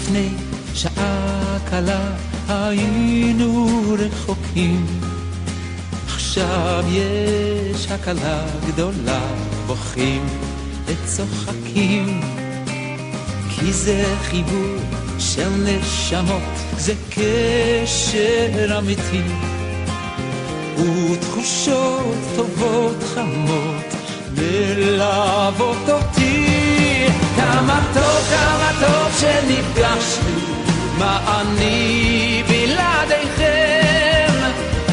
לפני שעה קלה היינו רחוקים, עכשיו יש הקלה גדולה, בוכים וצוחקים, כי זה חיבור של נשמות, זה קשר אמיתי, ותחושות טובות חמות מלוות אותי. כמה טוב שנפגשנו, מה אני בלעדיכם,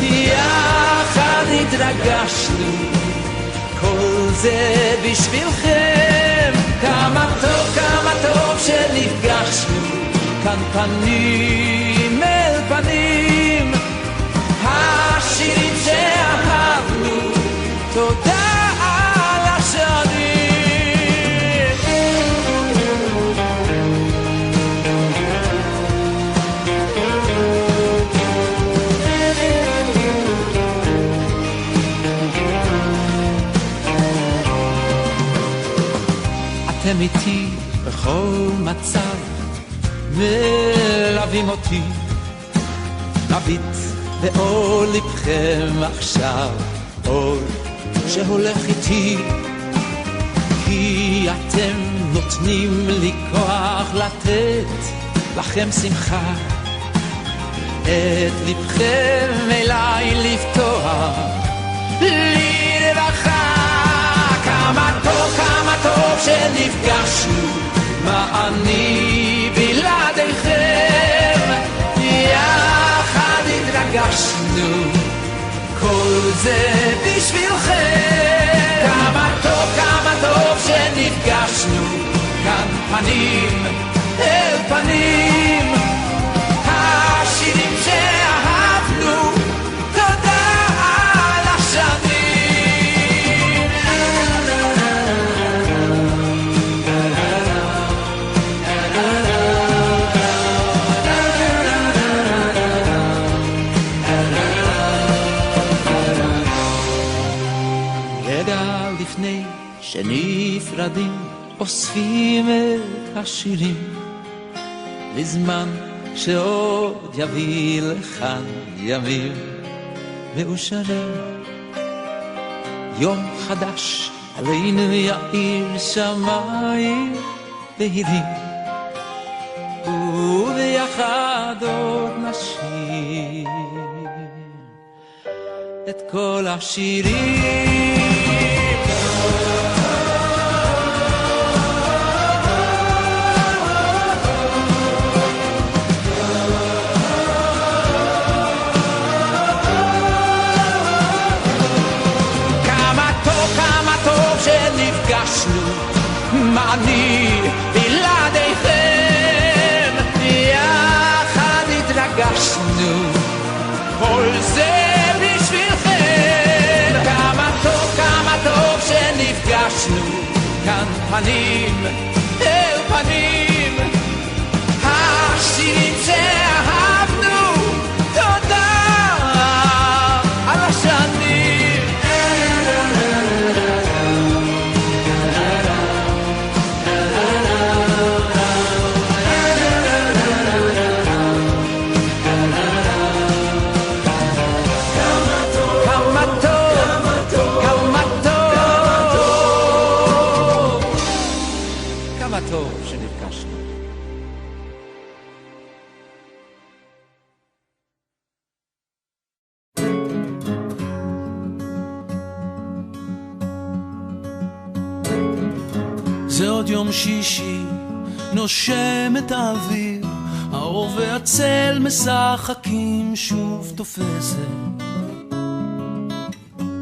יחד התרגשנו, כל זה בשבילכם. כמה טוב שנפגשנו, כאן פנים אל פנים, השירים שאהבנו, תודה על השנים. אתם איתי בכל מצב, מלווים אותי, מביט באור לבכם עכשיו, אור שהולך איתי, כי אתם נותנים לי כוח לתת לכם שמחה, את לבכם אליי לפתוח לי רווחה. כמה טוב שנפגשנו, מה אני בלעדיכם, יחד התרגשנו, כל זה בשבילכם. כמה טוב שנפגשנו, כאן פנים אל פנים, השירים שאהבנו, תודה על השנים. לפני שנפרדים אוספים את השירים, לזמן שעוד יביא לכאן ימים מאושרים. יום חדש עלינו יאיר שמיים בהירים, וביחד עוד נשיר את כל השירים. נפגשנו, מה אני בלעדיכם, יחד התרגשנו, כל זה בשבילכם. כמה טוב שנפגשנו, כאן פנים אל פנים, השירים שאהבנו, תודה על השנים. טוב שנפגשנו. זה עוד יום שישי, נושם את האוויר, האור והצל משחקים, שוב תופסת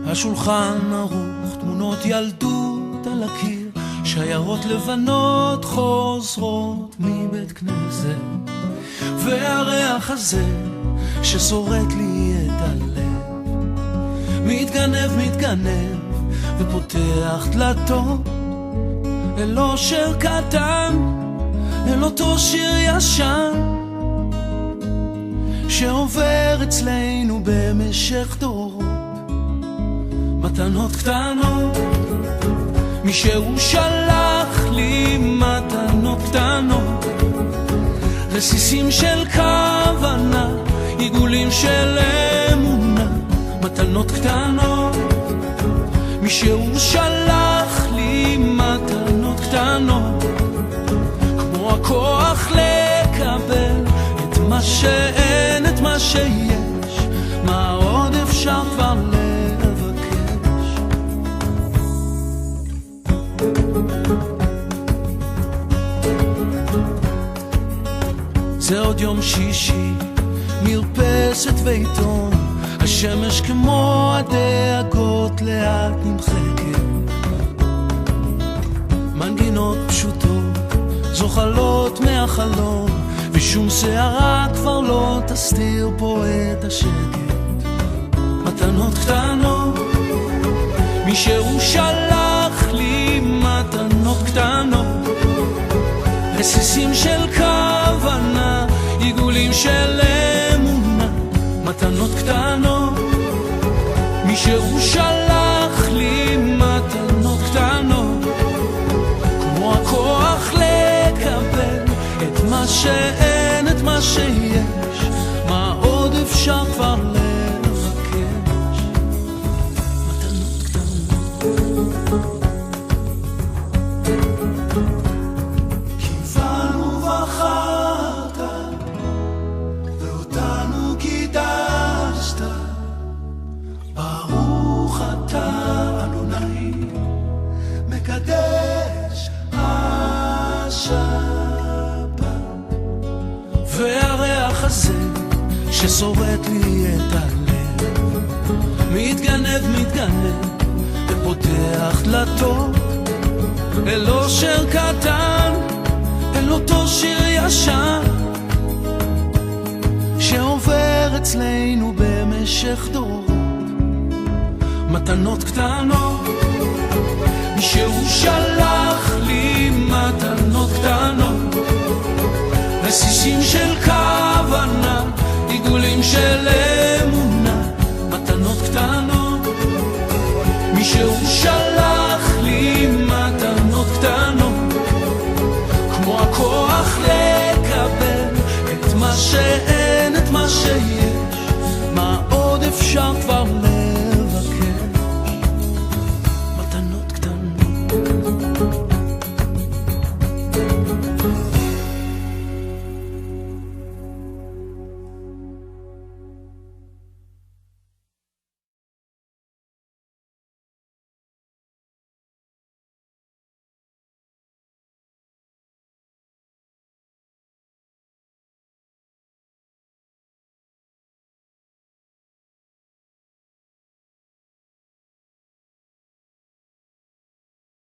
השולחן ערוך, תמונות ילדות על הקיר, שיירות לבנות חוזרות מבית כנסת, והריח הזה ששורט לי את הלב, מתגנב ופותח דלתות אל אושר קטן, אל אותו שיר ישן שעובר אצלנו במשך דורות, מתנות קטנות, מישהו שלח לי מתנות קטנות, רסיסים של כוונה, עיגולים של אמונה, מתנות קטנות. מישהו שלח לי מתנות קטנות, כמו הכוח לקבל את מה שאין, את מה שיש. מה עוד אפשר כבר לבקש? זה עוד יום שישי, מרפסת ועיתון, השמש כמו הדאגות לאט נמחקת. מנגינות פשוטות זוחלות מהחלום, ושום שערה כבר לא תסתיר פה את השקט. מתנות קטנות, מישהו שלח לי מתנות קטנות, רסיסים של כוונה, עיגולים של אמונה, מתנות קטנות. מישהו שלח לי מתנות קטנות, כמו הכוח לקבל את מה שאין, את מה שיש. מה עוד אפשר כבר לבקש? מתנות קטנות. כיוונו ובחרת ואותנו קידשת, ברוך אתה אדוני מקדש השבת. והריח הזה ששורט לי את הלב, מתגנב ופותח דלתות אל אושר קטן, אל אותו שיר ישן שעובר אצלנו במשך דורות. מתנות קטנות, מישהו שלח לי מתנות קטנות, רסיסים של כוונה, עיגולים של